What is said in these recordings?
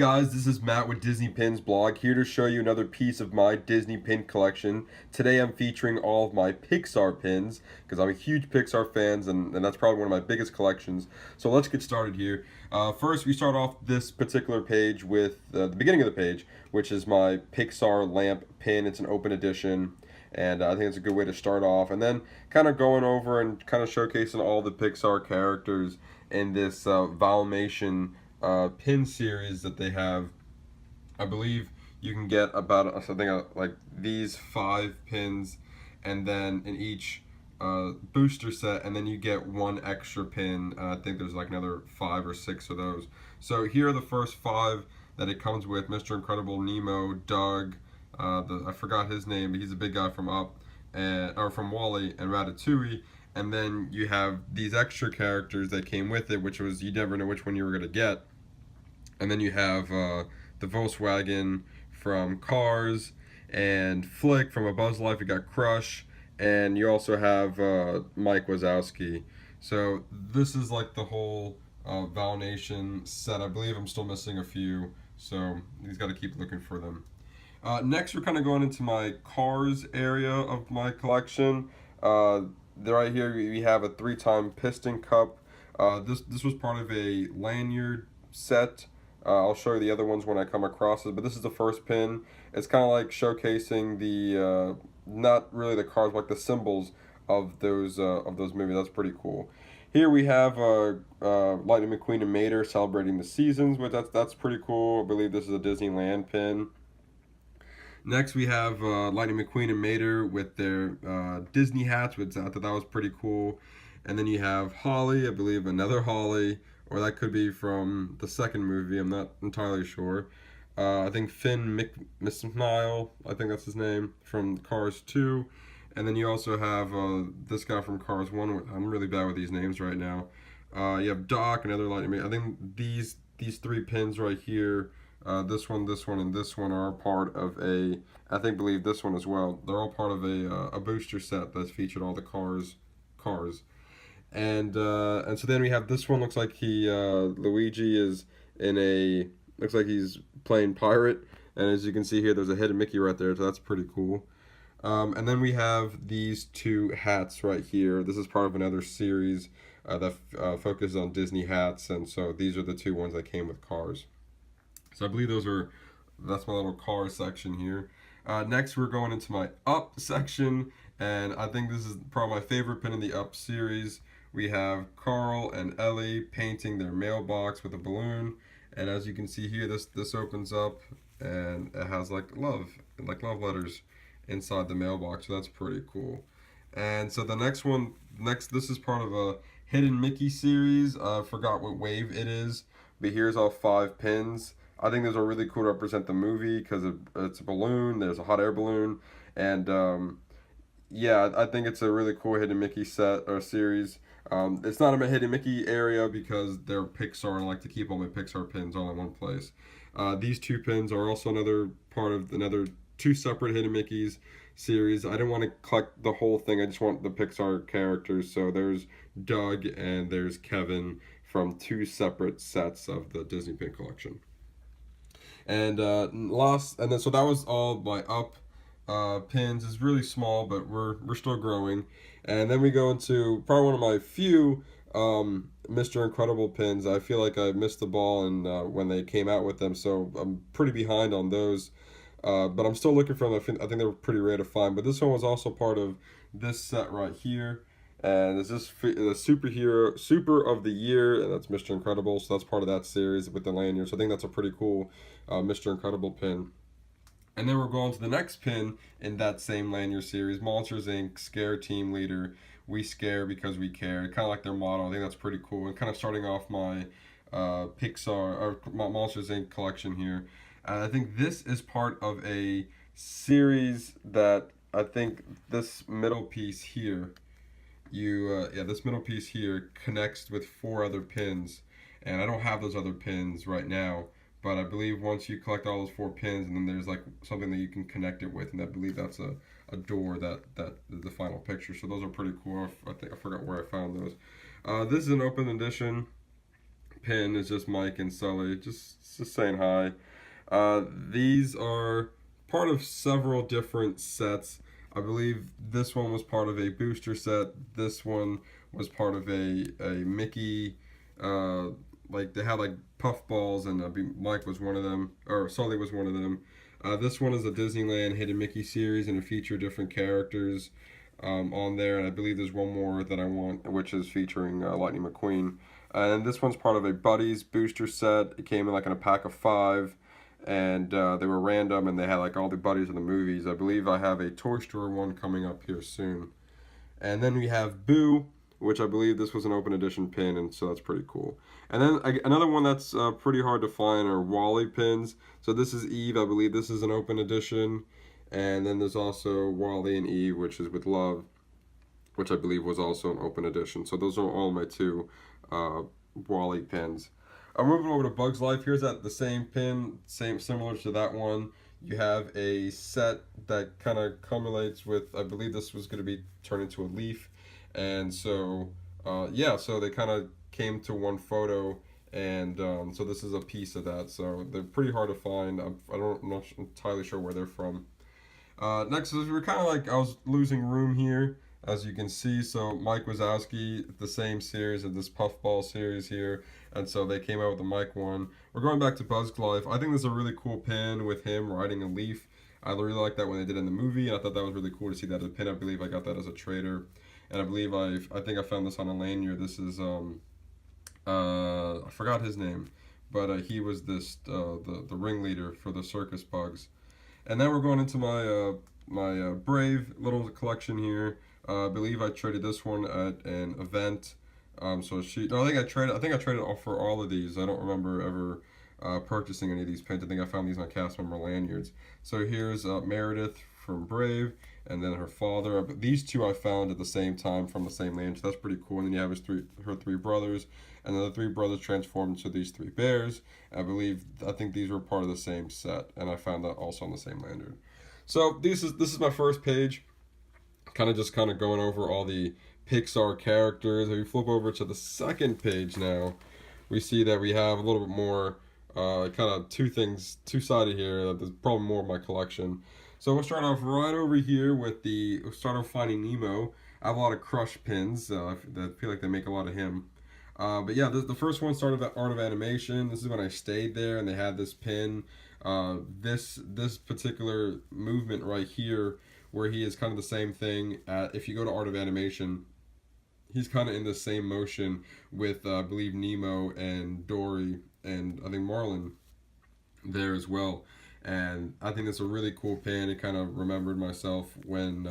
guys, this is Matt with Disney Pins blog, here to show you another piece of my Disney pin collection. Today I'm featuring all of my Pixar pins, because I'm a huge Pixar fan, and that's probably one of my biggest collections. So let's get started here. First, we start off this particular page with the beginning of the page, which is my Pixar lamp pin. It's an open edition, and I think it's a good way to start off. And then kind of going over and kind of showcasing all the Pixar characters in this Valmation pin series that they have. I believe you can get about something like these 5 pins, and then in each booster set, and then you get one extra pin. I think there's like another 5 or 6 of those. So here are the first 5 that it comes with: Mr. Incredible, Nemo, Doug, I forgot his name, but he's a big guy from Up, or from Wall-E, and Ratatouille. And then you have these extra characters that came with it, which was, you never know which one you were going to get. And then you have the Volkswagen from Cars, and Flick from A Buzz Life. You got Crush, and you also have Mike Wazowski. So this is like the whole Val Nation set. I believe I'm still missing a few, so he's got to keep looking for them. Next, we're kind of going into my Cars area of my collection. Right here we have a 3-time piston cup. This was part of a lanyard set. I'll show you the other ones when I come across it, but this is the first pin. It's kind of like showcasing the not really the cars, but like the symbols of those movies. That's pretty cool. Here we have Lightning McQueen and Mater celebrating the seasons, which that's pretty cool. I believe this is a Disneyland pin. Next, we have Lightning McQueen and Mater with their Disney hats, which I thought that was pretty cool. And then you have Holly, I believe another Holly, or that could be from the second movie. I'm not entirely sure. I think Finn McSmile, I think that's his name, from Cars 2. And then you also have this guy from Cars 1. I'm really bad with these names right now. You have Doc, another Lightning McQueen. I think these 3 pins right here, this one, and this one, are all part of believe this one as well. They're all part of a booster set that's featured all the cars. And so then we have this one. Looks like Luigi is looks like he's playing pirate, and as you can see here, there's a hidden Mickey right there, so that's pretty cool. And then we have these 2 hats right here. This is part of another series that focuses on Disney hats, and so these are the 2 ones that came with Cars. So I believe that's my little Cars section here. Next, we're going into my Up section, and I think this is probably my favorite pin in the Up series. We have Carl and Ellie painting their mailbox with a balloon, and as you can see here, this opens up, and it has like love letters inside the mailbox, so that's pretty cool. And so the this is part of a Hidden Mickey series. I forgot what wave it is, but here's all 5 pins. I think those are really cool to represent the movie, because it's a balloon, there's a hot air balloon, and yeah, I think it's a really cool Hidden Mickey set or series. It's not a Hidden Mickey area because they're Pixar, and I like to keep all my Pixar pins all in one place. These 2 pins are also another part of another 2 separate Hidden Mickeys series. I didn't want to collect the whole thing, I just want the Pixar characters. So there's Doug and there's Kevin from 2 separate sets of the Disney pin collection. And so that was all my Up pins. It's really small, but we're still growing. And then we go into probably one of my few Mr. Incredible pins. I feel like I missed the ball and when they came out with them, so I'm pretty behind on those. But I'm still looking for them. I think they're pretty rare to find. But this one was also part of this set right here. And this is the Super of the Year, and that's Mr. Incredible. So that's part of that series with the lanyard. So I think that's a pretty cool Mr. Incredible pin. And then we're going to the next pin in that same lanyard series, Monsters Inc. Scare Team Leader. We scare because we care. Kind of like their motto. I think that's pretty cool. And kind of starting off my Pixar or my Monsters Inc. collection here. I think this is part of a series that I think this middle piece here, this middle piece here connects with 4 other pins, and I don't have those other pins right now, but I believe once you collect all those 4 pins, and then there's like something that you can connect it with, and I believe that's a door that is the final picture. So those are pretty cool. I think I forgot where I found those. This is an open edition pin is just Mike and Sully, just saying hi. These are part of several different sets. I believe this one was part of a booster set. This one was part of a Mickey, uh, like they had like puff balls, and Mike was one of them, or Sully was one of them. This one is a Disneyland Hidden Mickey series, and it featured different characters on there. And I believe there's one more that I want, which is featuring Lightning McQueen. And this one's part of a Buddies booster set. It came in like in a pack of 5, and they were random, and they had like all the buddies in the movies. I believe I have a Toy Story one coming up here soon. And then we have Boo, which I believe this was an open edition pin, and so that's pretty cool. And then another one that's pretty hard to find are Wally pins. So this is Eve, I believe this is an open edition. And then there's also Wally and Eve, which is with Love, which I believe was also an open edition. So those are all my two Wally pins. I'm moving over to Bugs Life. Here's that the same pin, similar to that one. You have a set that kind of culminates with, I believe this was going to be turned into a leaf, and so yeah, so they kind of came to one photo, and so this is a piece of that. So they're pretty hard to find. I'm not entirely sure where they're from. Next is we're kind of like I was losing room here, as you can see. So Mike Wazowski, the same series of this puffball series here, and so they came out with the Mike one. We're going back to Bugs Life. I think this is a really cool pin with him riding a leaf. I really like that when they did it in the movie, and I thought that was really cool to see that as a pin. I believe I got that as a trader, and I believe I think I found this on a lanyard. This is I forgot his name, but he was the ringleader for the circus bugs. And then we're going into my Brave little collection here. I believe I traded this one at an event. So no, I think I traded for all of these. I don't remember ever purchasing any of these pins. I think I found these on cast member lanyards. So here's Meredith from Brave, and then her father. But these two I found at the same time from the same lanyard. So that's pretty cool. And then you have her three brothers, and then the 3 brothers transformed into these 3 bears. I think these were part of the same set, and I found that also on the same lanyard. So this is my first page, kind of going over all the Pixar characters. If you flip over to the second page now, we see that we have a little bit more kind of two-sided here. There's probably more of my collection. So we'll start off right over here with we'll start off Finding Nemo. I have a lot of Crush pins that feel like they make a lot of him. But yeah, the first one started at Art of Animation. This is when I stayed there, and they had this pin. This particular movement right here, where he is kind of the same thing. If you go to Art of Animation, he's kind of in the same motion with, I believe, Nemo and Dory, and I think Marlin there as well. And I think that's a really cool pin. It kind of remembered myself when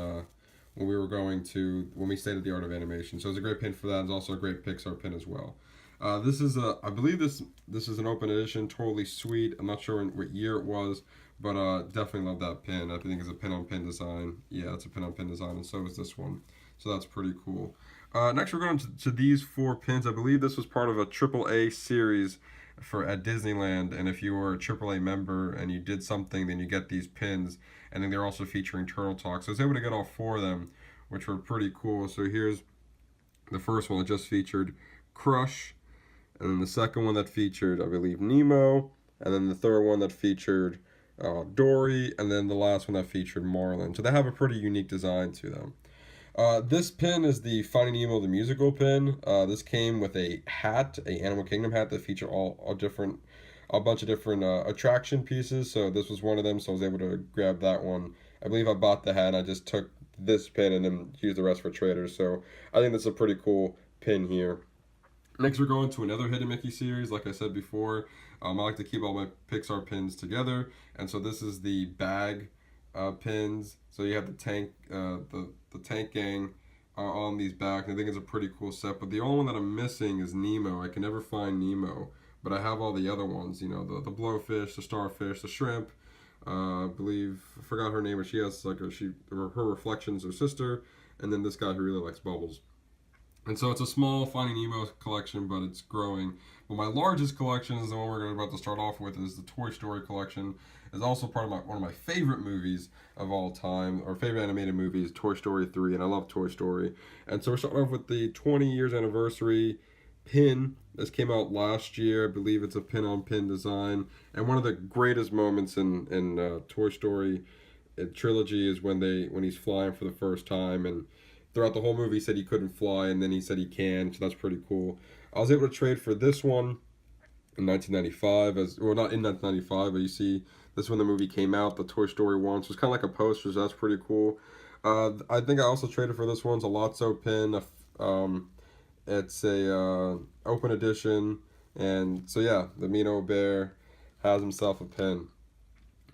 we stayed at the Art of Animation. So it's a great pin for that. It's also a great Pixar pin as well. I believe this is an open edition, totally sweet. I'm not sure what year it was, but definitely love that pin. I think it's a pin-on-pin design. Yeah, it's a pin-on-pin design, and so is this one. So that's pretty cool. Next, we're going to these 4 pins. I believe this was part of a AAA series at Disneyland, and if you were a AAA member and you did something, then you get these pins, and then they're also featuring Turtle Talk. So I was able to get all 4 of them, which were pretty cool. So here's the first one that just featured Crush, and then the second one that featured, I believe, Nemo, and then the third one that featured Dory, and then the last one that featured Marlin. So they have a pretty unique design to them. This pin is the Finding Nemo the musical pin. This came with a hat, a Animal Kingdom hat that featured a bunch of different attraction pieces. So this was one of them, so I was able to grab that one. I believe I bought the hat, and I just took this pin and then used the rest for traders. So I think that's a pretty cool pin here. Next, we're going to another Hidden Mickey series. Like I said before, I like to keep all my Pixar pins together, and so this is the bag pins. So you have the tank, the tank gang on these back, and I think it's a pretty cool set. But the only one that I'm missing is Nemo. I can never find Nemo, but I have all the other ones. You know, the blowfish, the starfish, the shrimp. I believe I forgot her name, but she has like her reflection's her sister, and then this guy who really likes bubbles. And so it's a small Finding Nemo collection, but it's growing. But my largest collection is the one we're about to start off with, is the Toy Story collection. It's also part of one of my favorite movies of all time, or favorite animated movies, Toy Story 3, and I love Toy Story. And so we're starting off with the 20 years anniversary pin. This came out last year. I believe it's a pin-on-pin design. And one of the greatest moments in Toy Story trilogy is when he's flying for the first time, and throughout the whole movie he said he couldn't fly, and then he said he can, so that's pretty cool. I was able to trade for this one in 1995, as well, not in 1995, but you see this when the movie came out, the Toy Story 1, so it's kind of like a poster, so that's pretty cool. I think I also traded for this one's a Lotso pin. It's a open edition, and so yeah, the Mino Bear has himself a pin.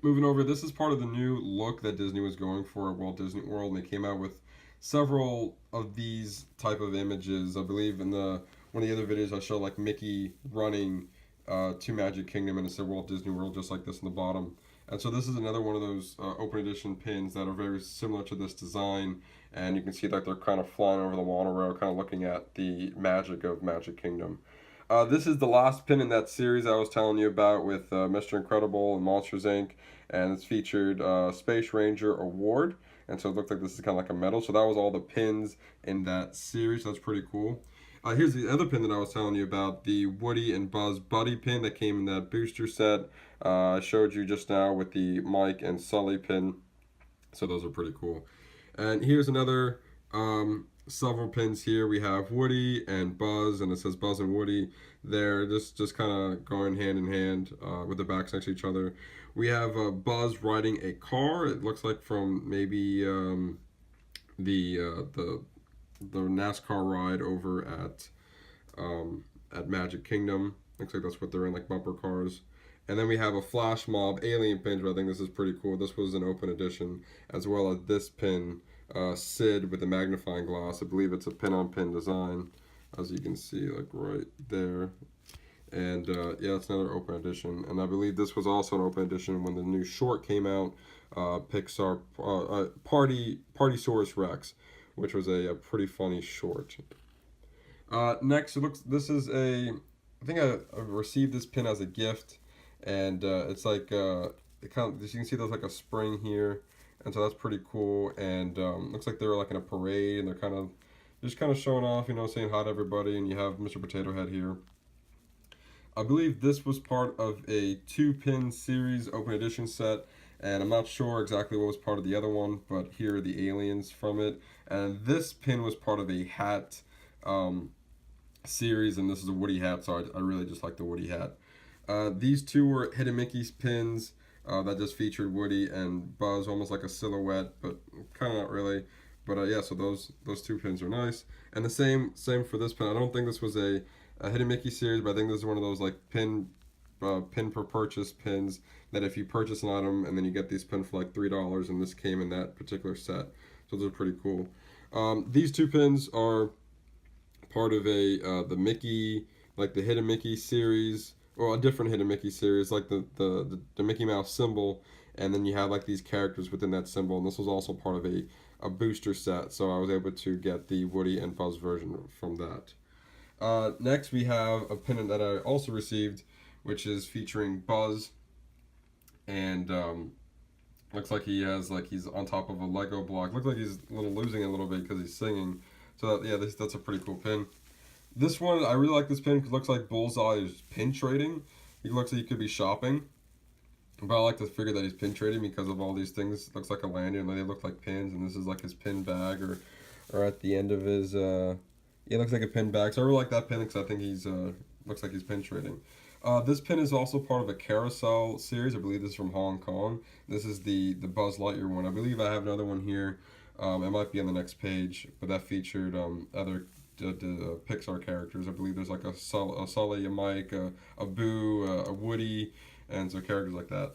Moving over, this is part of the new look that Disney was going for at Walt Disney World, and they came out with several of these type of images. I believe in the one of the other videos I showed like Mickey running to Magic Kingdom, and it said Walt Disney World just like this in the bottom. And so this is another one of those open edition pins that are very similar to this design, and you can see that they're kind of flying over the monorail, kind of looking at the magic of Magic Kingdom. This is the last pin in that series I was telling you about with Mr. Incredible and Monsters Inc. And it's featured Space Ranger Award. And so it looked like this is kind of like a medal. So that was all the pins in that series. So that's pretty cool. Here's the other pin that I was telling you about, the Woody and Buzz Buddy pin that came in that booster set. I showed you just now with the Mike and Sully pin. So those are pretty cool. And here's another several pins here. We have Woody and Buzz, and it says Buzz and Woody. They're just kind of going hand in hand with the backs next to each other. We have Buzz riding a car. It looks like from maybe the NASCAR ride over at Magic Kingdom. Looks like that's what they're in, like bumper cars. And then we have a Flash Mob alien pin, but I think this is pretty cool. This was an open edition, as well as this pin, Sid with the magnifying glass. I believe it's a pin-on-pin design, as you can see, like right there. And yeah, it's another open edition. And I believe this was also an open edition when the new short came out, Pixar Partysaurus Rex, which was a pretty funny short. Next, this is I think I received this pin as a gift, and it's like it kind of, as you can see, there's like a spring here, and so that's pretty cool. And looks like they're like in a parade, and they're just kind of showing off, saying hi to everybody. And you have Mr. Potato Head here. I believe this was part of a 2-pin series open edition set, and I'm not sure exactly what was part of the other one, but here are the aliens from it. And this pin was part of a hat series, and this is a Woody hat, so I really just like the Woody hat. These two were Hidden Mickey's pins that just featured Woody and Buzz, almost like a silhouette, but kind of not really. But yeah, so those 2 pins are nice. And the same for this pin. I don't think this was a Hidden Mickey series, but I think this is one of those like pin per purchase pins that if you purchase an item and then you get these pins for like $3, and this came in that particular set. So those are pretty cool. These 2 pins are part of the Mickey, like the Hidden Mickey series, or a different Hidden Mickey series, like the Mickey Mouse symbol, and then you have like these characters within that symbol, and this was also part of a booster set, so I was able to get the Woody and Buzz version from that. Next we have a pin that I also received, which is featuring Buzz, and looks like he's on top of a Lego block. Looks like he's losing it a little bit because he's singing. So yeah, that's a pretty cool pin. This one, I really like this pin because it looks like Bullseye is pin trading. He looks like he could be shopping. But I like to figure that he's pin trading because of all these things. It looks like a lanyard, and they look like pins, and this is like his pin bag, or at the end of his, yeah, it looks like a pin bag. So I really like that pin because I think he's, looks like he's pin trading. This pin is also part of a carousel series. I believe this is from Hong Kong. This is the Buzz Lightyear one. I believe I have another one here. It might be on the next page, but that featured other Pixar characters. I believe there's like a Sully, a Mike, a Boo, a Woody, and so characters like that.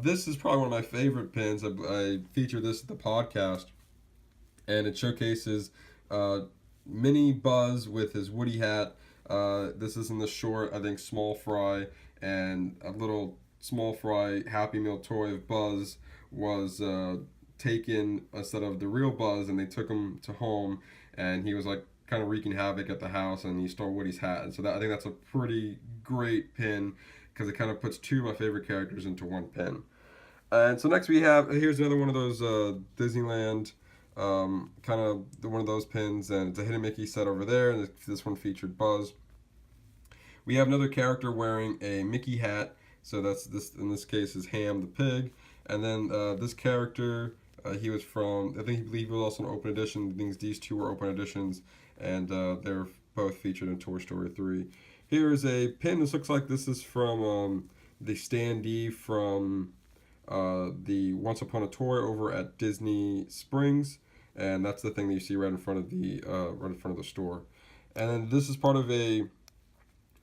This is probably one of my favorite pins. I featured this at the podcast, and it showcases mini Buzz with his Woody hat. This is in the short, I think, Small Fry, and a little Small Fry Happy Meal toy of Buzz was taken instead of the real Buzz, and they took him to home, and he was like kind of wreaking havoc at the house, and he stole Woody's hat. And so I think that's a pretty great pin because it kind of puts 2 of my favorite characters into one pin. And so next here's another one of those Disneyland kind of one of those pins, and it's a Hidden Mickey set over there, and this one featured Buzz. We have another character wearing a Mickey hat. So that's this in this case is Ham the pig. And then this character, he was from I think he believe he was also an open edition. I think these two were open editions, and they're both featured in Toy Story 3. Here is a pin. This looks like this is from the standee from the Once Upon a Toy over at Disney Springs, and that's the thing that you see right in front of the store. And then this is part of a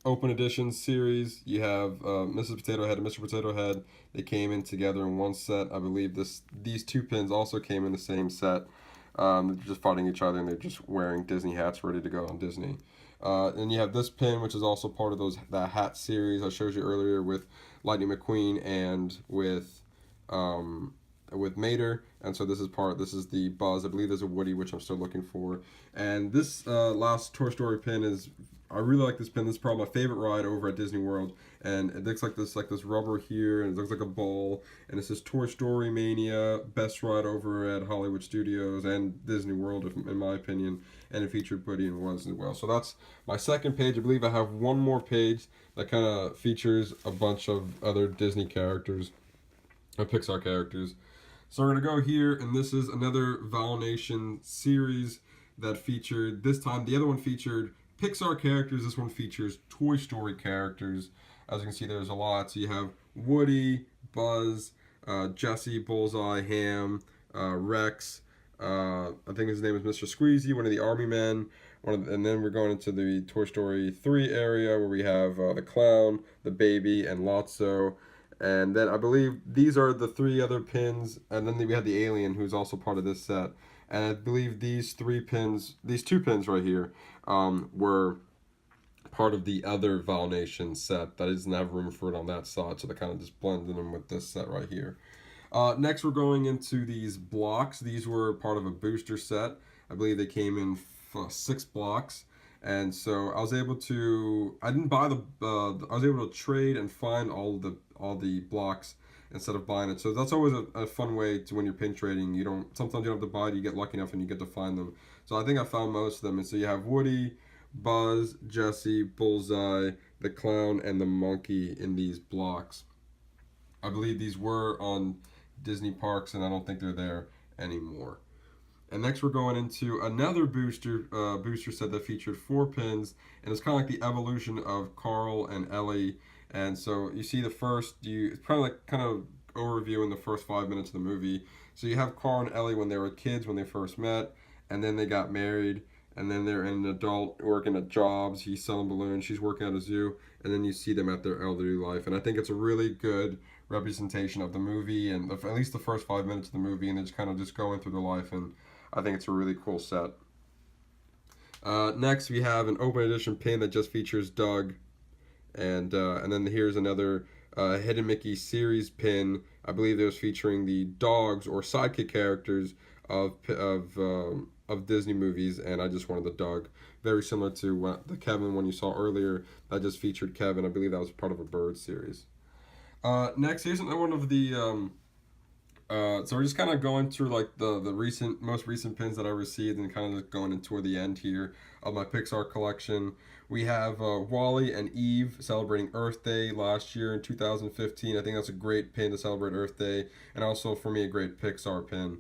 open edition series. You have Mrs. Potato Head and Mr. Potato Head. They came in together in one set. I believe these two pins also came in the same set. They're just fighting each other and they're just wearing Disney hats ready to go on Disney. And you have this pin, which is also part of that hat series I showed you earlier with Lightning McQueen and with Mater. And so this is the Buzz. I believe there's a Woody, which I'm still looking for. And this last Toy Story pin I really like this pin. This is probably my favorite ride over at Disney World, and it looks like this rubber here, and it looks like a ball, and it says Toy Story Mania, best ride over at Hollywood Studios and Disney World, in my opinion, and it featured Woody and Buzz as well. So that's my second page. I believe I have one more page that kind of features a bunch of other Disney characters, Pixar characters. So we're gonna go here, and this is another Val Nation series that featured, this time the other one featured Pixar characters. This one features Toy Story characters. As you can see, there's a lot. So you have Woody, Buzz, Jesse, Bullseye, Ham, Rex. I think his name is Mr. Squeezy, one of the army men. And then we're going into the Toy Story 3 area where we have the clown, the baby, and Lotso. And then I believe these are the three other pins. And then we have the alien, who's also part of this set. And I believe these two pins right here, were part of the other Val Nation set that doesn't have room for it on that side, so they kind of just blended them with this set right here. Next, we're going into these blocks. These were part of a booster set. I believe they came in 6 blocks, and so I was able to. I didn't buy I was able to trade and find all the blocks instead of buying it. So that's always a fun way to when you're pin trading. Sometimes you don't have to buy it, you get lucky enough and you get to find them. So I think I found most of them. And so you have Woody, Buzz, Jesse, Bullseye, the clown, and the monkey in these blocks. I believe these were on Disney parks, and I don't think they're there anymore. And next we're going into another booster set that featured 4 pins, and it's kind of like the evolution of Carl and Ellie. And so you see it's kind of overviewing the first 5 minutes of the movie. So you have Carl and Ellie when they were kids, when they first met, and then they got married, and then they're an adult working at jobs. He's selling balloons, she's working at a zoo, and then you see them at their elderly life. And I think it's a really good representation of the movie, and at least the first 5 minutes of the movie, and they're just kind of just going through their life, and I think it's a really cool set. Next, we have an open edition pin that just features Doug, and then here's another Hidden Mickey series pin. I believe it was featuring the dogs or sidekick characters of Disney movies, and I just wanted the Doug. Very similar to the Kevin one you saw earlier. That just featured Kevin. I believe that was part of a bird series. Next, here's another one of the. So we're just kind of going through like the most recent pins that I received, and kind of just going toward the end here of my Pixar collection. We have Wally and Eve celebrating Earth Day last year in 2015. I think that's a great pin to celebrate Earth Day, and also for me a great Pixar pin.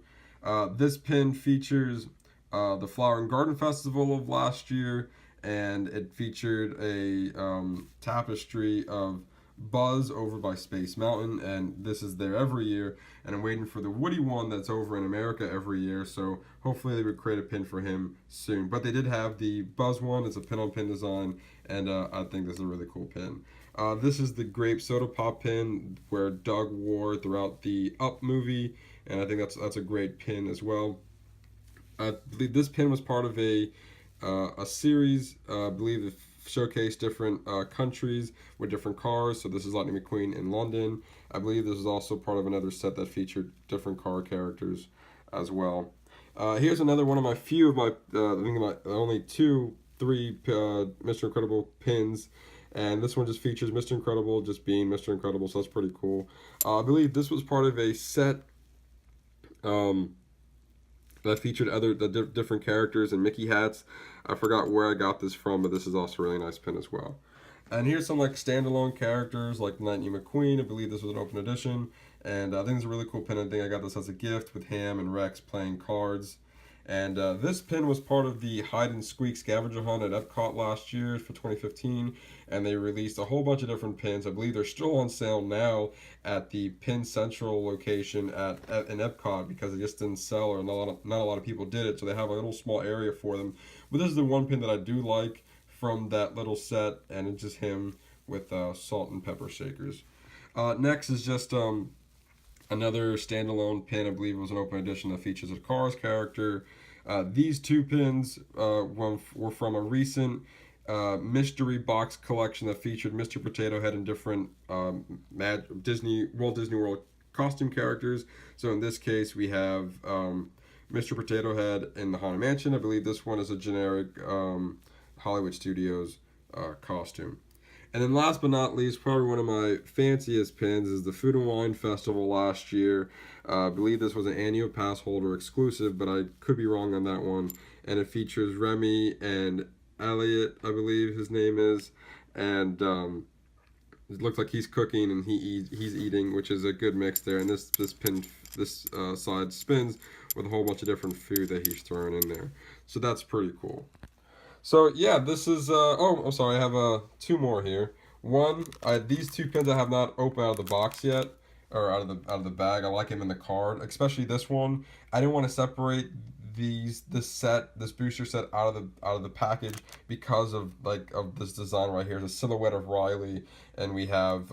This pin features the Flower and Garden Festival of last year, and it featured a tapestry of Buzz over by Space Mountain, and this is there every year, and I'm waiting for the Woody one that's over in America every year, so hopefully they would create a pin for him soon. But they did have the Buzz one. It's a pin-on-pin design, and I think this is a really cool pin. This is the grape soda pop pin where Doug wore throughout the Up movie, and I think that's a great pin as well. I believe this pin was part of a series. I believe it showcased different countries with different cars. So this is Lightning McQueen in London. I believe this is also part of another set that featured different car characters as well. Here's another one of my few of my I think my only 3 Mr. Incredible pins. And this one just features Mr. Incredible just being Mr. Incredible, so that's pretty cool. I believe this was part of a set that featured different characters and Mickey hats. I forgot where I got this from, but this is also a really nice pin as well. And here's some like standalone characters like Lightning McQueen. I believe this was an open edition, and I think it's a really cool pin. I think I got this as a gift with Ham and Rex playing cards. And this pin was part of the Hide and Squeak scavenger hunt at Epcot last year for 2015, and they released a whole bunch of different pins. I believe they're still on sale now at the Pin Central location in Epcot because they just didn't sell, or not a lot of people did it, so they have a little small area for them. But this is the one pin that I do like from that little set, and it's just him with salt and pepper shakers. Next is just another standalone pin. I believe it was an open edition that features a Cars character. These two pins were from a recent mystery box collection that featured Mr. Potato Head and different Walt Disney World costume characters. So in this case, we have Mr. Potato Head in the Haunted Mansion. I believe this one is a generic Hollywood Studios costume. And then last but not least, probably one of my fanciest pins is the Food and Wine Festival last year. I believe this was an annual pass holder exclusive, but I could be wrong on that one. And it features Remy and Elliot, I believe his name is. And it looks like he's cooking and he's eating, which is a good mix there. And this side spins with a whole bunch of different food that he's throwing in there. So that's pretty cool. So yeah, this is oh, I'm sorry, I have two more here. One, these two pins I have not opened out of the box yet, or out of the bag. I like them in the card, especially this one. I didn't want to separate this booster set out of the package because of this design right here. It's a silhouette of Riley, and we have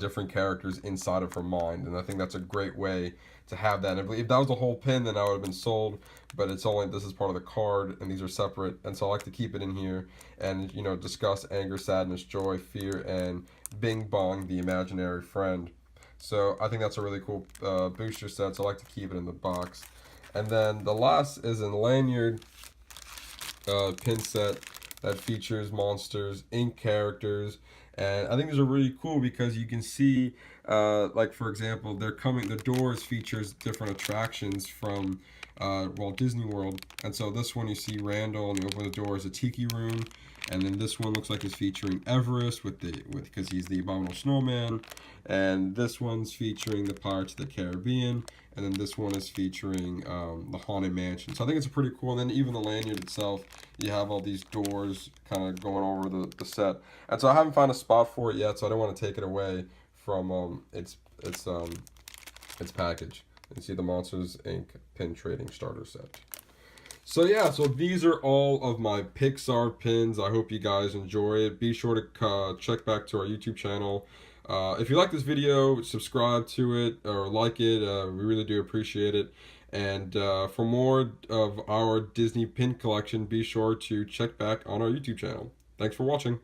different characters inside of her mind, and I think that's a great way to have that. And I believe if that was the whole pin, then I would have been sold, but it's only, this is part of the card, and these are separate, and so I like to keep it in here and, you know, discuss anger, sadness, joy, fear, and Bing Bong, the imaginary friend. So I think that's a really cool booster set, so I like to keep it in the box. And then the last is a lanyard pin set that features Monsters Inc. characters. And I think these are really cool because you can see, like for example, the doors features different attractions from Walt Disney World. And so this one you see Randall, and you open the door, is a tiki room. And then this one looks like it's featuring Everest because he's the Abominable Snowman. And this one's featuring the Pirates of the Caribbean. And then this one is featuring the Haunted Mansion. So I think it's pretty cool. And then even the lanyard itself, you have all these doors kind of going over the set. And so I haven't found a spot for it yet, so I don't want to take it away from its package. You see the Monsters Inc. pin trading starter set. So yeah, so these are all of my Pixar pins. I hope you guys enjoy it. Be sure to check back to our YouTube channel. If you like this video, subscribe to it or like it. We really do appreciate it. And for more of our Disney pin collection, be sure to check back on our YouTube channel. Thanks for watching.